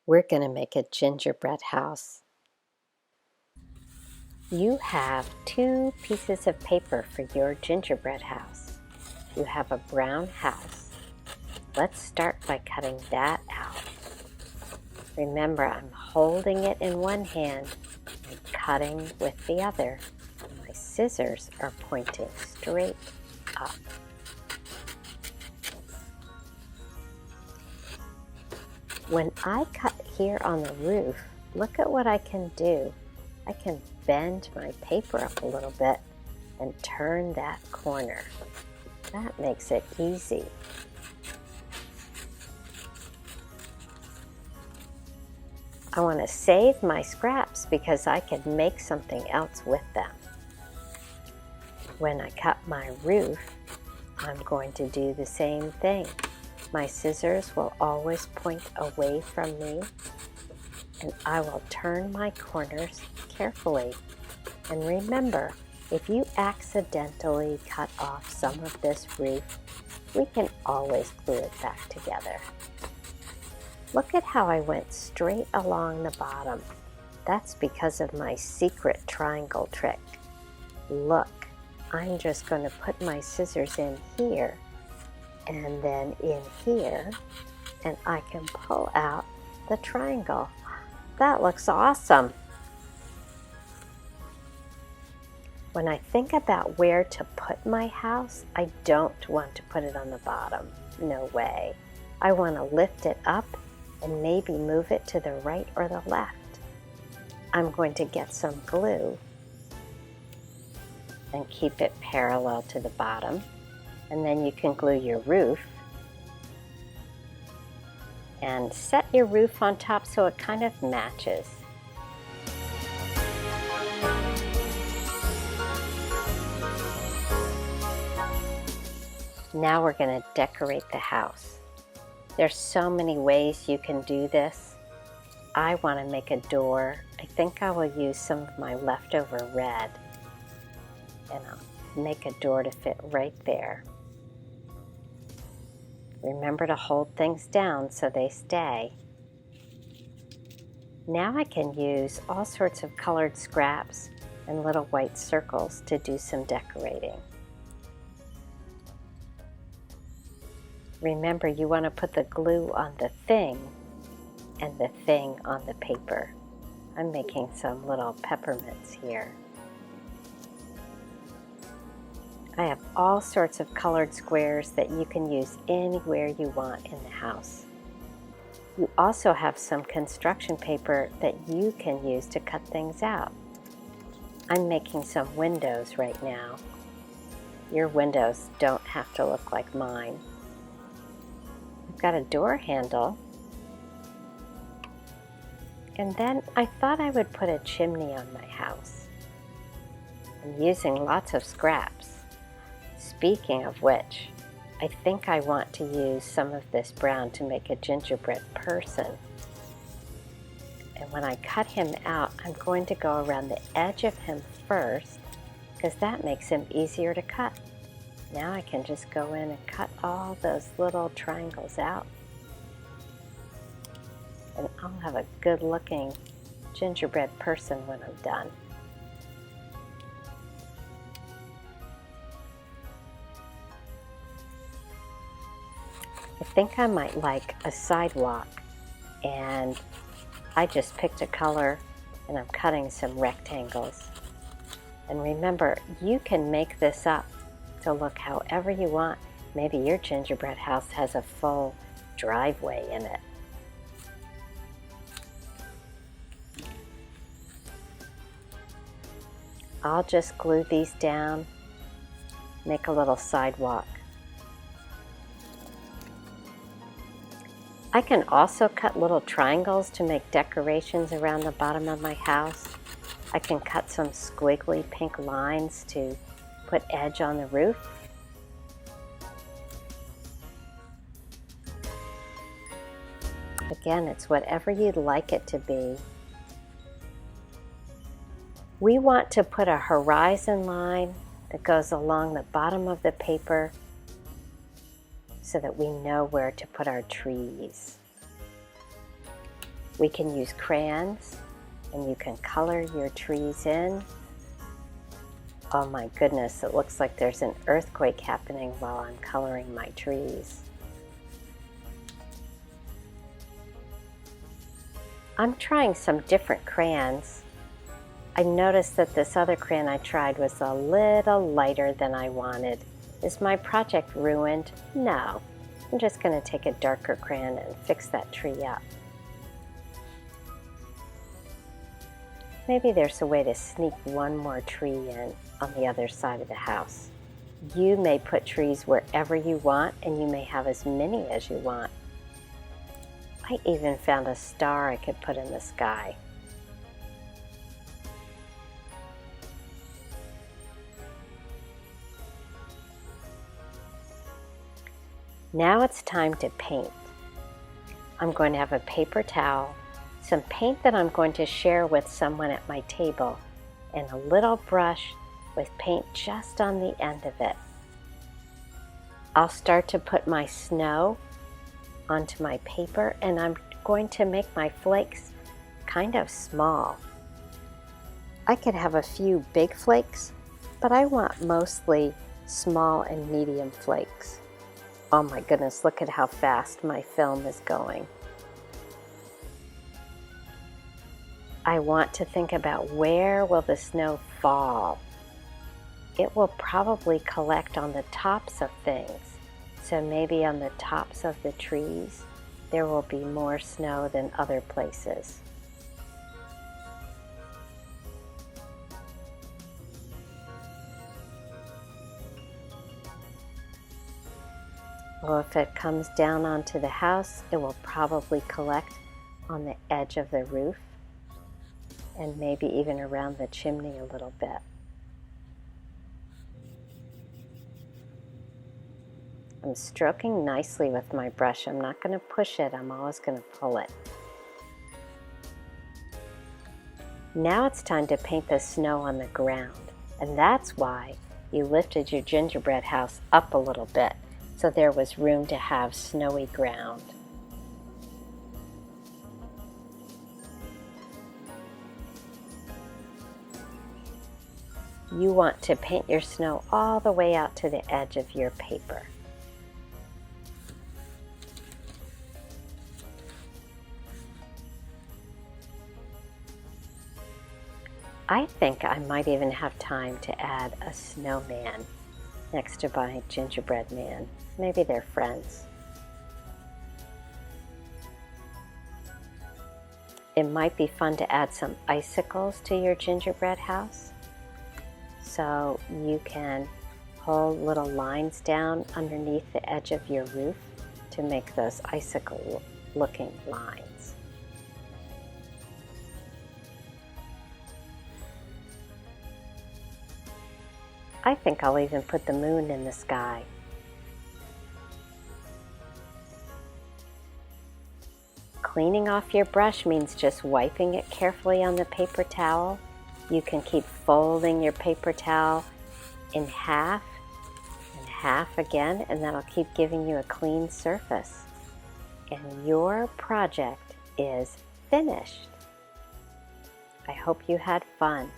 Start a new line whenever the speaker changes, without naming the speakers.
We're going to make a gingerbread house. You have 2 pieces of paper for your gingerbread house. You have a brown house. Let's start by cutting that out. Remember, I'm holding it in one hand and cutting with the other. My scissors are pointing straight up. When I cut here on the roof, look at what I can do. I can bend my paper up a little bit and turn that corner. That makes it easy. I want to save my scraps because I can make something else with them. When I cut my roof, I'm going to do the same thing. My scissors will always point away from me, and I will turn my corners carefully. And remember, if you accidentally cut off some of this roof, we can always glue it back together. Look at how I went straight along the bottom. That's because of my secret triangle trick. Look, I'm just going to put my scissors in here and then in here, and I can pull out the triangle. That looks awesome. When I think about where to put my house, I don't want to put it on the bottom. No way. I want to lift it up and maybe move it to the right or the left. I'm going to get some glue and keep it parallel to the bottom. And then you can glue your roof and set your roof on top so it kind of matches. Now we're going to decorate the house. There's so many ways you can do this. I want to make a door. I think I will use some of my leftover red, and I'll make a door to fit right there. Remember to hold things down so they stay. Now I can use all sorts of colored scraps and little white circles to do some decorating. Remember, you want to put the glue on the thing and the thing on the paper. I'm making some little peppermints here. I have all sorts of colored squares that you can use anywhere you want in the house. You also have some construction paper that you can use to cut things out. I'm making some windows right now. Your windows don't have to look like mine. I've got a door handle. And then I thought I would put a chimney on my house. I'm using lots of scraps. Speaking of which, I think I want to use some of this brown to make a gingerbread person. And when I cut him out, I'm going to go around the edge of him first because that makes him easier to cut. Now I can just go in and cut all those little triangles out. And I'll have a good looking gingerbread person when I'm done. I think I might like a sidewalk, and I just picked a color and I'm cutting some rectangles. And remember, you can make this up to look however you want. Maybe your gingerbread house has a full driveway in it. I'll just glue these down, make a little sidewalk. I can also cut little triangles to make decorations around the bottom of my house. I can cut some squiggly pink lines to put edge on the roof. Again, it's whatever you'd like it to be. We want to put a horizon line that goes along the bottom of the paper so that we know where to put our trees. We can use crayons and you can color your trees in. Oh my goodness, it looks like there's an earthquake happening while I'm coloring my trees. I'm trying some different crayons. I noticed that this other crayon I tried was a little lighter than I wanted. Is my project ruined? No. I'm just going to take a darker crayon and fix that tree up. Maybe there's a way to sneak one more tree in on the other side of the house. You may put trees wherever you want, and you may have as many as you want. I even found a star I could put in the sky. Now it's time to paint. I'm going to have a paper towel, some paint that I'm going to share with someone at my table, and a little brush with paint just on the end of it. I'll start to put my snow onto my paper, and I'm going to make my flakes kind of small. I could have a few big flakes, but I want mostly small and medium flakes. Oh my goodness, look at how fast my film is going. I want to think about where will the snow fall. It will probably collect on the tops of things. So maybe on the tops of the trees, there will be more snow than other places. Well, if it comes down onto the house, it will probably collect on the edge of the roof and maybe even around the chimney a little bit. I'm stroking nicely with my brush. I'm not going to push it, I'm always going to pull it. Now it's time to paint the snow on the ground, and that's why you lifted your gingerbread house up a little bit, so there was room to have snowy ground. You want to paint your snow all the way out to the edge of your paper. I think I might even have time to add a snowman next to my gingerbread man. Maybe they're friends. It might be fun to add some icicles to your gingerbread house. So you can hold little lines down underneath the edge of your roof to make those icicle-looking lines. I think I'll even put the moon in the sky. Cleaning off your brush means just wiping it carefully on the paper towel. You can keep folding your paper towel in half and half again, and that'll keep giving you a clean surface. And your project is finished. I hope you had fun.